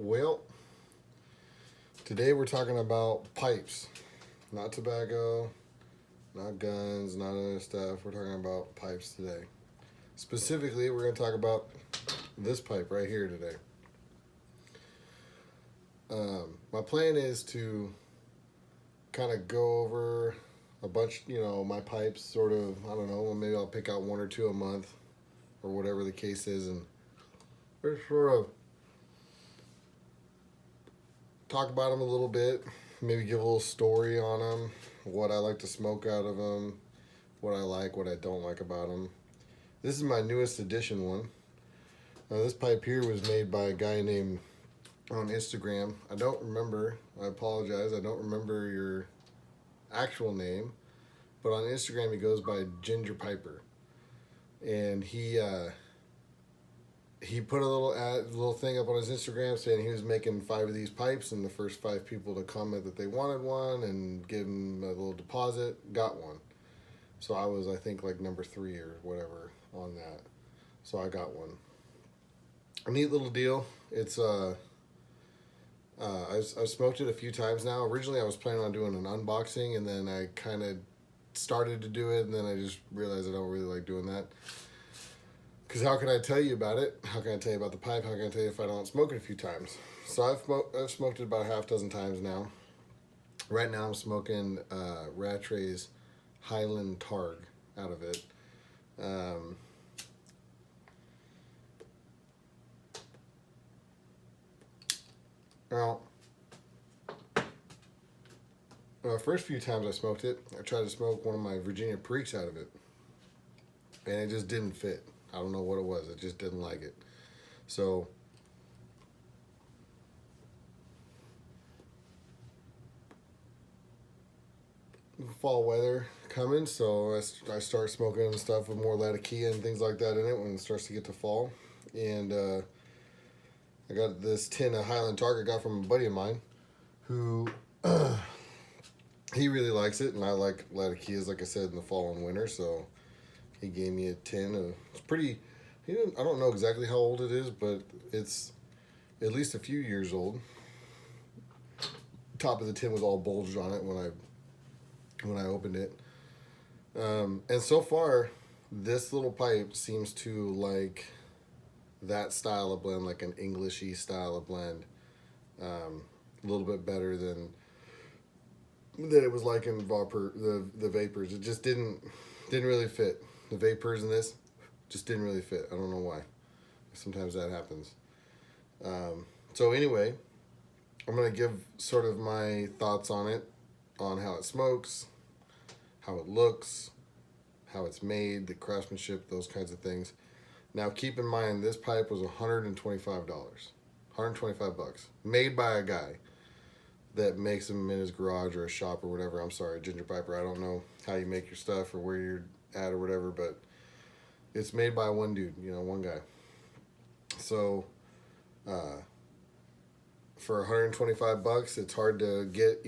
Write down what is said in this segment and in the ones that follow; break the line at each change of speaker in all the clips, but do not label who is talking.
Well, today we're talking about pipes, not tobacco, not guns, not other stuff. We're talking about pipes today. Specifically, we're going to talk about this pipe right here today. My plan is to kind of go over a bunch, my pipes, sort of, I don't know, maybe I'll pick out one or two a month or whatever the case is, and just sort of talk about them a little bit, maybe give a little story on them, what I like to smoke out of them, what I like, what I don't like about them. This is my newest edition one. Now, this pipe here was made by a guy named on Instagram. I don't remember. I apologize. I don't remember your actual name, but on Instagram he goes by Ginger Piper, and he put a little thing up on his Instagram saying he was making 5 of these pipes, and the first 5 people to comment that they wanted one and give him a little deposit got one. So I was, I think, like number 3 or whatever on that. So I got one. A neat little deal. It's I've smoked it a few times now. Originally, I was planning on doing an unboxing, and then I kind of started to do it, and then I just realized I don't really like doing that. Because how can I tell you about it? How can I tell you about the pipe? How can I tell you if I don't smoke it a few times? So I've smoked it about half dozen times now. Right now I'm smoking Rattray's Highland Targ out of it. Now, the first few times I smoked it, I tried to smoke one of my Virginia Periques out of it, and it just didn't fit. I don't know what it was. I just didn't like it. So fall weather coming, so I start smoking stuff with more Latakia and things like that in it when it starts to get to fall. And I got this tin of Highland Targ I got from a buddy of mine who he really likes it, and I like Latakias, like I said, in the fall and winter. So he gave me a tin of. It's pretty. I don't know exactly how old it is, but it's at least a few years old. Top of the tin was all bulged on it when I opened it. And so far, this little pipe seems to like that style of blend, like an Englishy style of blend, a little bit better than it was like in the vapors. It just didn't really fit. The vapors in this just didn't really fit. I don't know why. Sometimes that happens. So anyway, I'm gonna give sort of my thoughts on it, on how it smokes, how it looks, how it's made, the craftsmanship, those kinds of things. Now, keep in mind, this pipe was $125, $125, made by a guy that makes them in his garage or a shop or whatever. I'm sorry, Ginger Piper. I don't know how you make your stuff or where you're at or whatever, but it's made by one dude, one guy. So, for $125, it's hard to get.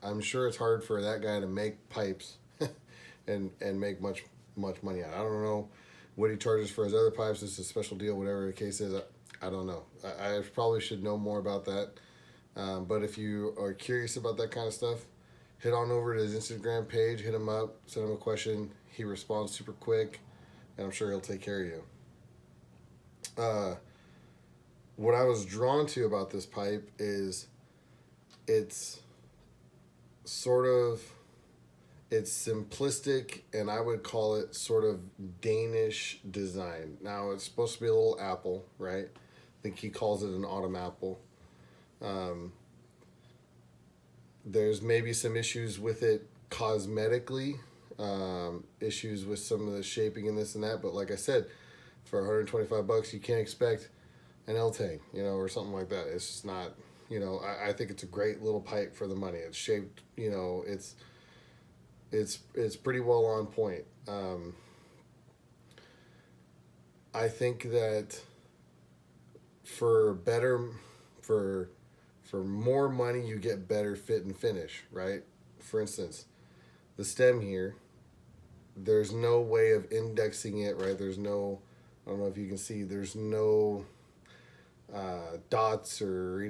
I'm sure it's hard for that guy to make pipes and make much money out. I don't know what he charges for his other pipes. It's a special deal, whatever the case is. I don't know. I probably should know more about that. But if you are curious about that kind of stuff, head on over to his Instagram page, hit him up, send him a question. He responds super quick, and I'm sure he'll take care of you. What I was drawn to about this pipe is it's sort of it's simplistic, and I would call it sort of Danish design. Now, it's supposed to be a little apple, right? I think he calls it an autumn apple. There's maybe some issues with it cosmetically, issues with some of the shaping and this and that. But like I said, for $125, you can't expect an L-Tang, or something like that. It's just not, I think it's a great little pipe for the money. It's shaped, it's pretty well on point. I think that for better, for more money, you get better fit and finish, right? For instance, the stem here, there's no way of indexing it, right? I don't know if you can see, there's no dots or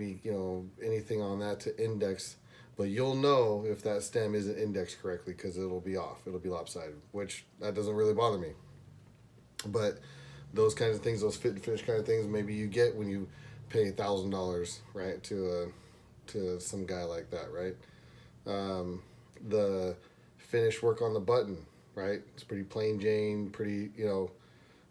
anything on that to index, but you'll know if that stem isn't indexed correctly because it'll be off. It'll be lopsided, which that doesn't really bother me. But those kinds of things, those fit and finish kind of things, maybe you get when you pay $1,000, right, to some guy like that, right? The finish work on the button, right? It's pretty plain Jane, pretty,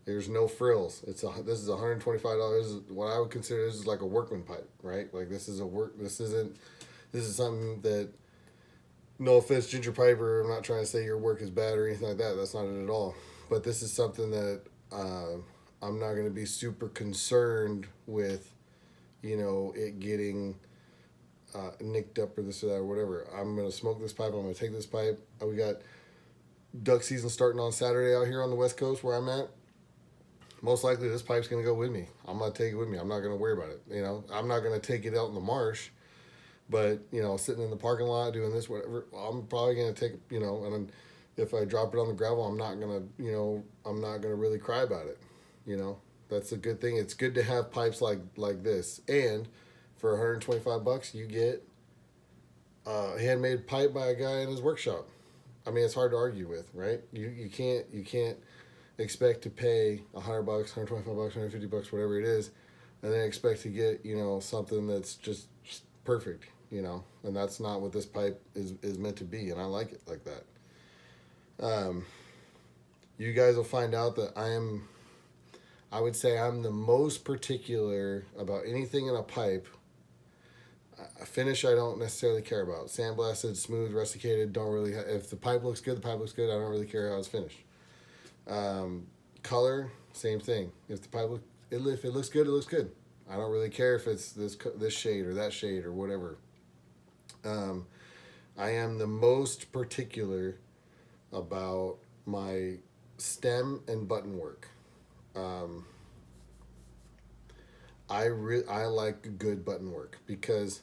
there's no frills. This is $125. What I would consider this is like a workman pipe, right? Like this is a work. This is something that, no offense, Ginger Piper. I'm not trying to say your work is bad or anything like that. That's not it at all. But this is something that I'm not going to be super concerned with, it getting nicked up or this or that or whatever. I'm going to smoke this pipe. I'm going to take this pipe. We got duck season starting on Saturday out here on the West Coast where I'm at. Most likely this pipe's going to go with me. I'm going to take it with me. I'm not going to worry about it. I'm not going to take it out in the marsh, but, sitting in the parking lot doing this, whatever, I'm probably going to take, and then if I drop it on the gravel, I'm not going to really cry about it. That's a good thing. It's good to have pipes like this. And for $125, you get a handmade pipe by a guy in his workshop. I mean, it's hard to argue with, right? You can't expect to pay $100, $125, $150, whatever it is, and then expect to get something that's just perfect, and that's not what this pipe is meant to be, and I like it like that. You guys will find out that I would say I'm the most particular about anything in a pipe. A finish I don't necessarily care about. Sandblasted, smooth, rusticated, don't really. If the pipe looks good, the pipe looks good. I don't really care how it's finished. Color, same thing. If the pipe if it looks good, it looks good. I don't really care if it's this shade or that shade or whatever. I am the most particular about my stem and button work. I like good button work because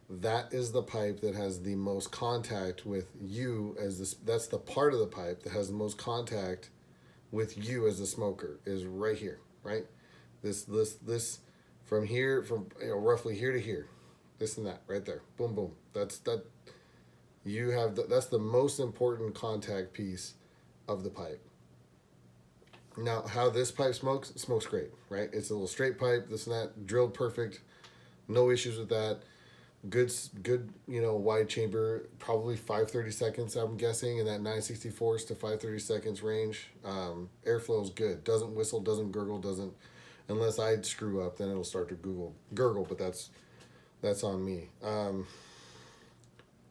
that is the pipe that has the most contact with you that's the part of the pipe that has the most contact with you as the smoker is right here, right? This from here, from roughly here to here, this and that right there, boom boom. That's the most important contact piece of the pipe. Now, how this pipe smokes great, right? It's a little straight pipe, this and that, drilled perfect, no issues with that. Good, wide chamber, probably 5/32, I'm guessing, in that 9/64 to 5/32 range. Airflow is good. Doesn't whistle, doesn't gurgle, unless I screw up, then it'll start to gurgle, but that's on me.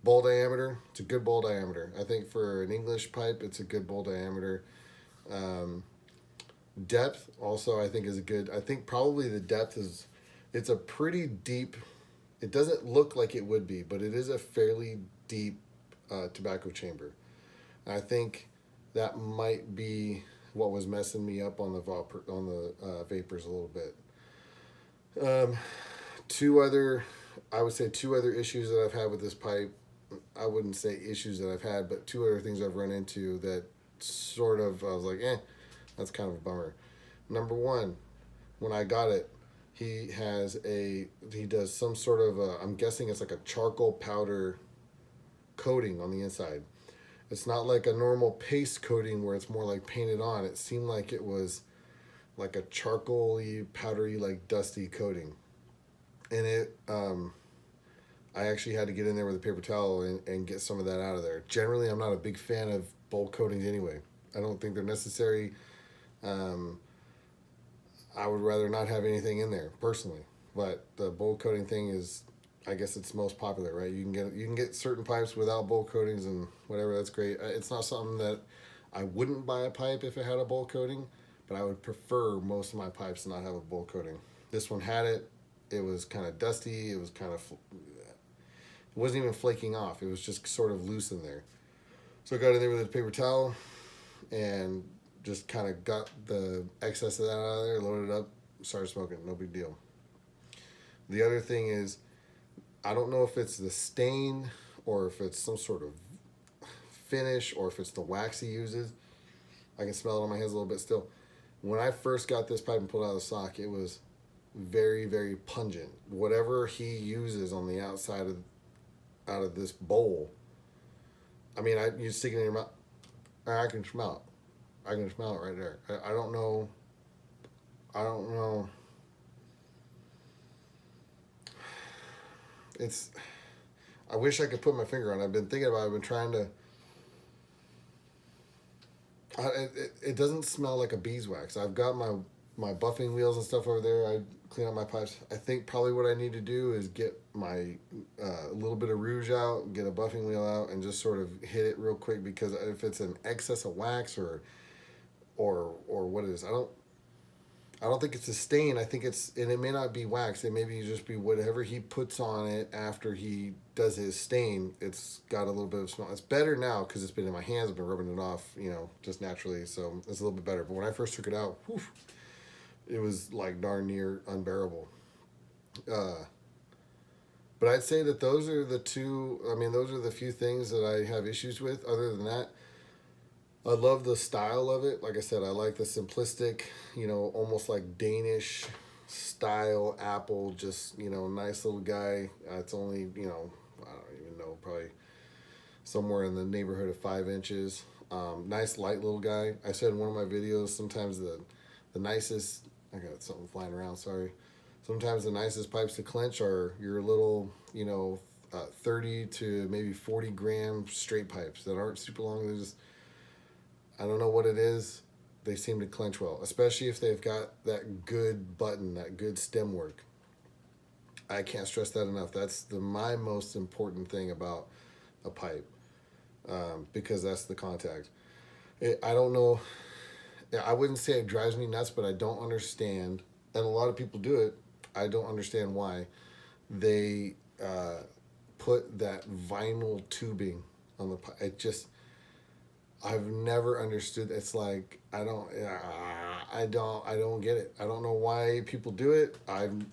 Bowl diameter, it's a good bowl diameter. I think for an English pipe, it's a good bowl diameter. Depth also, I think, is a good. I think probably the depth it's a pretty deep. It doesn't look like it would be, but it is a fairly deep tobacco chamber. And I think that might be what was messing me up on the vapors a little bit. I would say two other issues that I've had with this pipe. I wouldn't say issues that I've had, but two other things I've run into that sort of I was like, that's kind of a bummer. Number one, when I got it, he does some sort of I'm guessing it's like a charcoal powder coating on the inside. It's not like a normal paste coating where it's more like painted on. It seemed like it was like a charcoal-y, powdery, like dusty coating. And I actually had to get in there with a paper towel and get some of that out of there. Generally, I'm not a big fan of bowl coatings anyway. I don't think they're necessary. I would rather not have anything in there personally, but the bowl coating thing is, I guess it's most popular, right? You can get certain pipes without bowl coatings and whatever. That's great. It's not something that I wouldn't buy a pipe if it had a bowl coating, but I would prefer most of my pipes to not have a bowl coating. This one had it. It was kind of dusty. It was kind of, it wasn't even flaking off. It was just sort of loose in there. So I got in there with a paper towel and just kind of got the excess of that out of there, loaded it up, started smoking. No big deal. The other thing is, I don't know if it's the stain or if it's some sort of finish or if it's the wax he uses. I can smell it on my hands a little bit still. When I first got this pipe and pulled it out of the sock, it was very, very pungent. Whatever he uses on the outside of out of this bowl, I mean, you stick it in your mouth. I can smell it. I can smell it right there. I don't know. I don't know. It's. I wish I could put my finger on it. I've been thinking about it. I've been trying to. It doesn't smell like a beeswax. I've got my buffing wheels and stuff over there. I clean out my pipes. I think probably what I need to do is get my little bit of rouge out, get a buffing wheel out, and just sort of hit it real quick, because if it's an excess of wax or what it is, I don't think it's a stain. I think it's, and it may not be wax. It may be just be whatever he puts on it after he does his stain. It's got a little bit of smell. It's better now because it's been in my hands. I've been rubbing it off, just naturally. So it's a little bit better. But when I first took it out, whew, it was like darn near unbearable. But I'd say that those are the two. I mean, those are the few things that I have issues with. Other than that, I love the style of it. Like I said, I like the simplistic, almost like Danish style apple. Just, nice little guy. It's only, I don't even know, probably somewhere in the neighborhood of 5 inches. Nice light little guy. I said in one of my videos, sometimes the nicest, I got something flying around, sorry. Sometimes the nicest pipes to clench are your little, 30 to maybe 40 gram straight pipes that aren't super long. They're just, I don't know what it is. They seem to clench well, especially if they've got that good button, that good stem work. I can't stress that enough. That's my most important thing about a pipe, because that's the contact. I don't know. I wouldn't say it drives me nuts, but I don't understand, and a lot of people do it. I don't understand why they put that vinyl tubing on the pipe. I've never understood. It's like I don't get it. I don't know why people do it. I've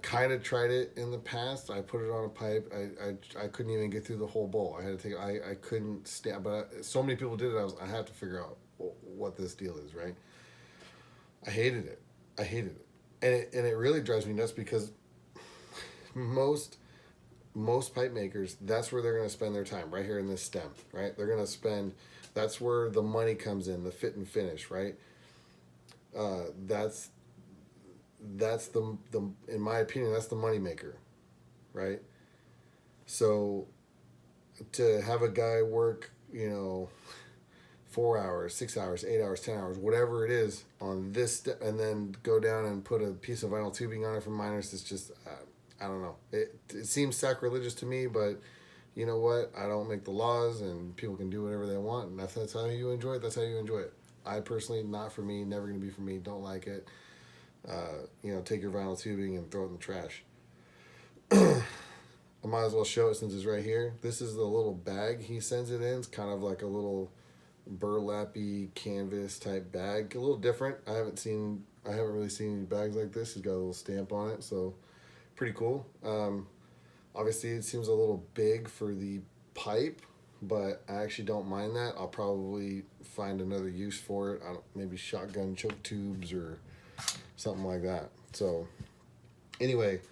kind of tried it in the past. I put it on a pipe. I couldn't even get through the whole bowl. I had to take. I couldn't stand. But so many people did it. I had to figure out what this deal is. Right. I hated it. I hated it, and it really drives me nuts because most pipe makers, that's where they're going to spend their time, right here in this stem, right? They're going to spend, that's where the money comes in, the fit and finish, right? That's the in my opinion, that's the money maker, right? So to have a guy work, 4 hours, 6 hours, 8 hours, 10 hours, whatever it is on this, and then go down and put a piece of vinyl tubing on it from miners, it's just, I don't know. It seems sacrilegious to me, but you know what? I don't make the laws, and people can do whatever they want, and if that's how you enjoy it, that's how you enjoy it. I personally, not for me, never going to be for me, don't like it. Take your vinyl tubing and throw it in the trash. I might as well show it since it's right here. This is the little bag he sends it in. It's kind of like a little burlappy canvas type bag. A little different. I haven't really seen any bags like this. It's got a little stamp on it, so pretty cool. Obviously, it seems a little big for the pipe, but I actually don't mind that. I'll probably find another use for it. Maybe shotgun choke tubes or something like that. So, anyway,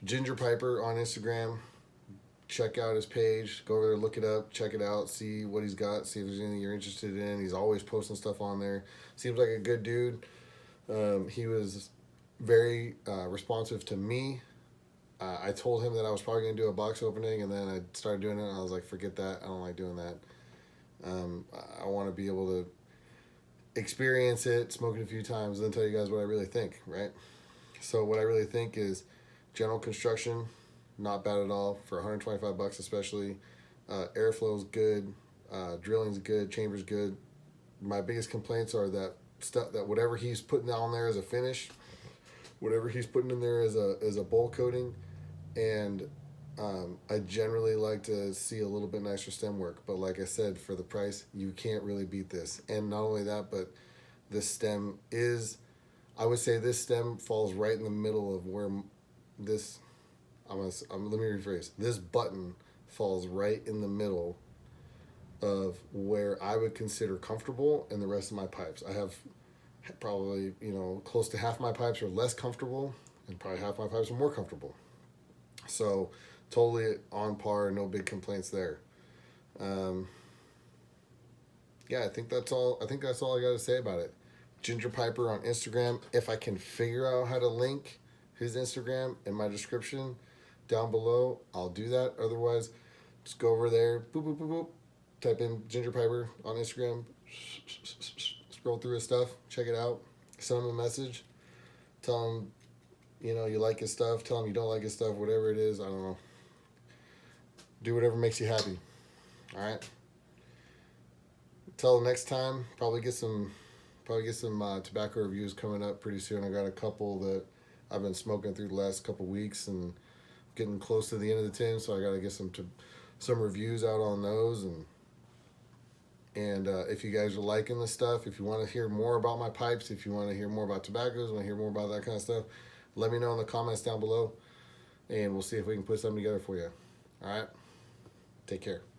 Ginger Piper on Instagram. Check out his page. Go over there, look it up, check it out, see what he's got, see if there's anything you're interested in. He's always posting stuff on there. Seems like a good dude. He was very responsive to me. I told him that I was probably going to do a box opening, and then I started doing it, and I was like, forget that. I don't like doing that. I want to be able to experience it, smoke it a few times, and then tell you guys what I really think, right? So what I really think is general construction, not bad at all for $125 especially. Airflow's good, drilling's good, chamber's good. My biggest complaints are that stuff, that whatever he's putting on there as a finish, whatever he's putting in there as a bowl coating, and I generally like to see a little bit nicer stem work. But like I said, for the price, you can't really beat this. And not only that, but this stem is, I would say this stem falls right in the middle of where this, let me rephrase, this button falls right in the middle of where I would consider comfortable in the rest of my pipes. I have Probably, close to half my pipes are less comfortable, and probably half my pipes are more comfortable. So, totally on par, no big complaints there. Um, yeah, I think that's all. I think that's all I got to say about it. Ginger Piper on Instagram. If I can figure out how to link his Instagram in my description down below, I'll do that. Otherwise, just go over there, boop boop boop boop, type in Ginger Piper on Instagram, scroll through his stuff, check it out, send him a message, tell him you like his stuff, tell him you don't like his stuff, whatever it is. I don't know. Do whatever makes you happy. All right. Until next time, probably get some tobacco reviews coming up pretty soon. I got a couple that I've been smoking through the last couple weeks and getting close to the end of the tin, so I got to get some reviews out on those. And if you guys are liking this stuff, if you want to hear more about my pipes, if you want to hear more about tobaccos, want to hear more about that kind of stuff, let me know in the comments down below, and we'll see if we can put something together for you. All right, take care.